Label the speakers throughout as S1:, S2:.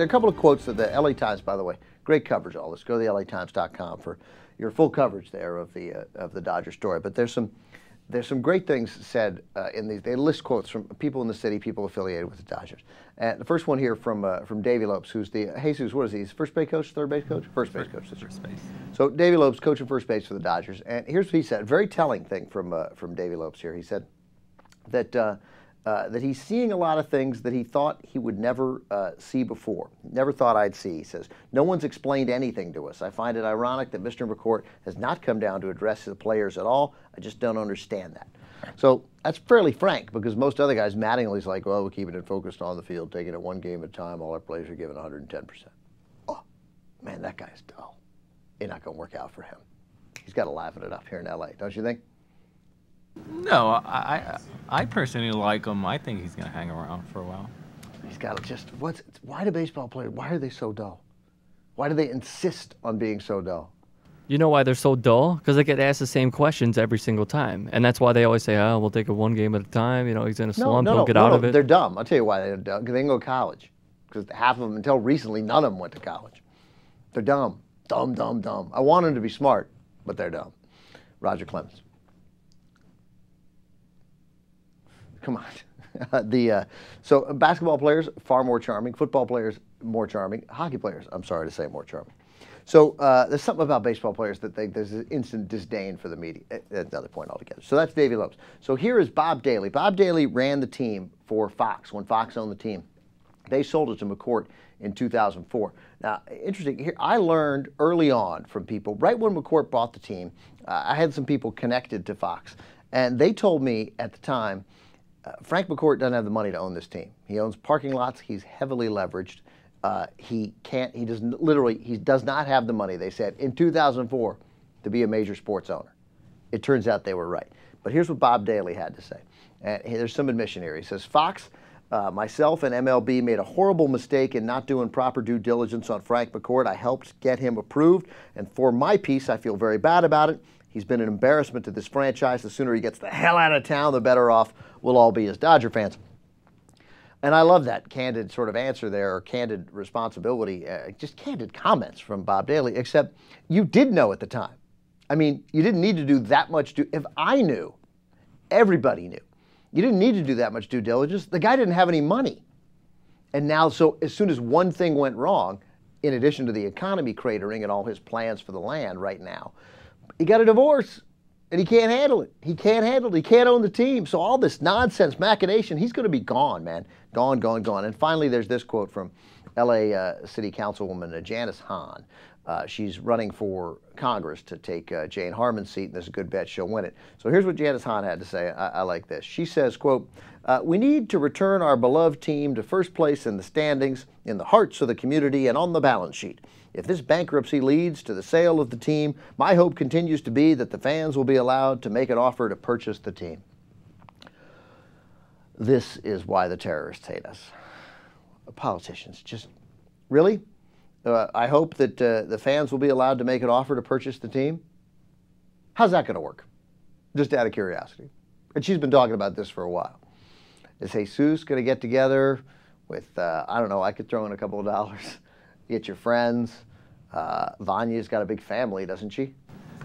S1: are a couple of quotes that the LA Times, by the way, great coverage of all this. Go to the LATimes.com for your full coverage there of the Dodger story. But there's some great things said in these. They list quotes from people in the city, people affiliated with the Dodgers. And the first one here from Davey Lopes, who's the Jesus. What is he? He's first base coach, third base coach, first base coach.
S2: First base.
S1: So Davey Lopes, coaching first base for the Dodgers, and here's what he said. Very telling thing from Davey Lopes here. He said that he's seeing a lot of things that he thought he would never see before. Never thought I'd see, he says. No one's explained anything to us. I find it ironic that Mr. McCourt has not come down to address the players at all. I just don't understand that. So that's fairly frank, because most other guys, Mattingly's like, well, we're keeping it focused on the field, taking it one game at a time. All our players are giving 110%. Oh, man, that guy's dull. It's not going to work out for him. He's got to laughen it up here in L.A., don't you think?
S2: No, I personally like him. I think he's going to hang around for a while.
S1: He's got to just, why do baseball players, why are they so dull? Why do they insist on being so dull?
S3: You know why they're so dull? Because they get asked the same questions every single time. And that's why they always say, oh, we'll take it one game at a time. You know, he's in a slump, he'll get out of it.
S1: They're dumb. I'll tell you why they're dumb. Because they didn't go to college. Because half of them, until recently, none of them went to college. They're dumb. Dumb, dumb, dumb. I want them to be smart, but they're dumb. Roger Clemens. Come on. So basketball players, far more charming. Football players, more charming. Hockey players, I'm sorry to say, more charming. So there's something about baseball players that there's an instant disdain for the media. That's another point altogether. So that's Davey Lopes. So here is Bob Daley. Bob Daley ran the team for Fox when Fox owned the team. They sold it to McCourt in 2004. Now, interesting, here I learned early on from people, right when McCourt bought the team, I had some people connected to Fox, and they told me at the time, Frank McCourt doesn't have the money to own this team. He owns parking lots. He's heavily leveraged. He does not have the money, they said, in 2004 to be a major sports owner. It turns out they were right. But here's what Bob Daley had to say. And there's some admission here. He says, Fox, myself and MLB made a horrible mistake in not doing proper due diligence on Frank McCourt. I helped get him approved. And for my piece, I feel very bad about it. He's been an embarrassment to this franchise. The sooner he gets the hell out of town, the better off we'll all be as Dodger fans. And I love that candid sort of answer there, or candid responsibility, just candid comments from Bob Daley, except you did know at the time. I mean, you didn't need to do that much. If I knew, everybody knew. You didn't need to do that much due diligence. The guy didn't have any money. And now, so as soon as one thing went wrong, in addition to the economy cratering and all his plans for the land right now, he got a divorce. And he can't handle it. He can't handle it. He can't own the team. So all this nonsense, machination, he's going to be gone, man. Gone, gone, gone. And finally, there's this quote from L.A. City Councilwoman Janice Hahn. She's running for Congress to take Jane Harmon's seat, and there's a good bet she'll win it. So here's what Janice Hahn had to say. I like this. She says, quote, we need to return our beloved team to first place in the standings, in the hearts of the community, and on the balance sheet. If this bankruptcy leads to the sale of the team, my hope continues to be that the fans will be allowed to make an offer to purchase the team. This is why the terrorists hate us. Politicians, just, really? I hope that the fans will be allowed to make an offer to purchase the team? How's that going to work? Just out of curiosity. And she's been talking about this for a while. Is Jesus going to get together with, I don't know, I could throw in a couple of dollars. Get your friends. Vanya's got a big family, doesn't she?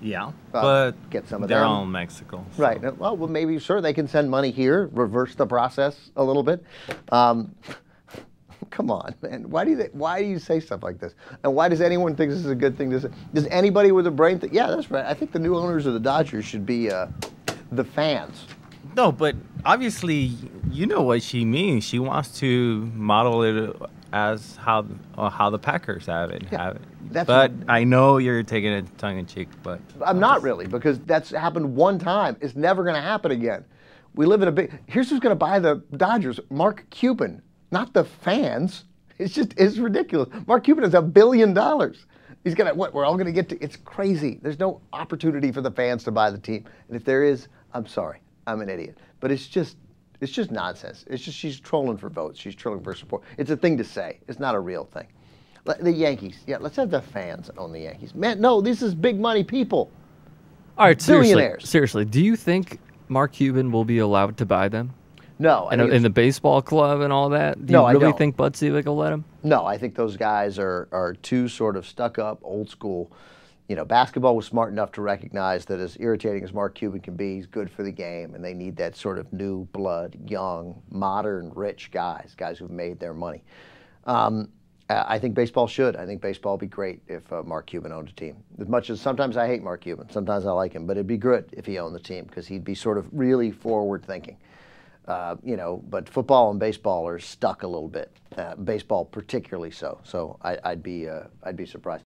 S2: Yeah, but
S1: get some of
S2: they're
S1: them.
S2: all in Mexico. So.
S1: Right. Well, maybe, sure, they can send money here, reverse the process a little bit. Come on, man. Why do you say stuff like this? And why does anyone think this is a good thing to say? Does anybody with a brain think, yeah, that's right. I think the new owners of the Dodgers should be the fans.
S2: No, but obviously, you know what she means. She wants to model it as how the Packers have it. But I know you're taking it tongue-in-cheek, but...
S1: I'm not really, because that's happened one time. It's never going to happen again. We live in a big... Here's who's going to buy the Dodgers. Mark Cuban, not the fans. It's ridiculous. Mark Cuban has $1 billion. He's going to... What, we're all going to get to... It's crazy. There's no opportunity for the fans to buy the team. And if there is, I'm sorry. I'm an idiot. But it's just nonsense. It's just she's trolling for votes. She's trolling for support. It's a thing to say. It's not a real thing. The Yankees. Yeah, let's have the fans own the Yankees. Man, no, this is big money people.
S3: All right,
S1: billionaires.
S3: Seriously, do you think Mark Cuban will be allowed to buy them?
S1: No.
S3: In the baseball club and all that? Do you really think Bud Selig will let him?
S1: No, I think those guys are too sort of stuck up, old school. Basketball was smart enough to recognize that as irritating as Mark Cuban can be, he's good for the game, and they need that sort of new blood, young, modern, rich guys who've made their money. I think baseball should. I think baseball would be great if Mark Cuban owned a team. As much as sometimes I hate Mark Cuban, sometimes I like him, but it'd be good if he owned the team because he'd be sort of really forward-thinking. But football and baseball are stuck a little bit. Baseball particularly so. So I'd be surprised.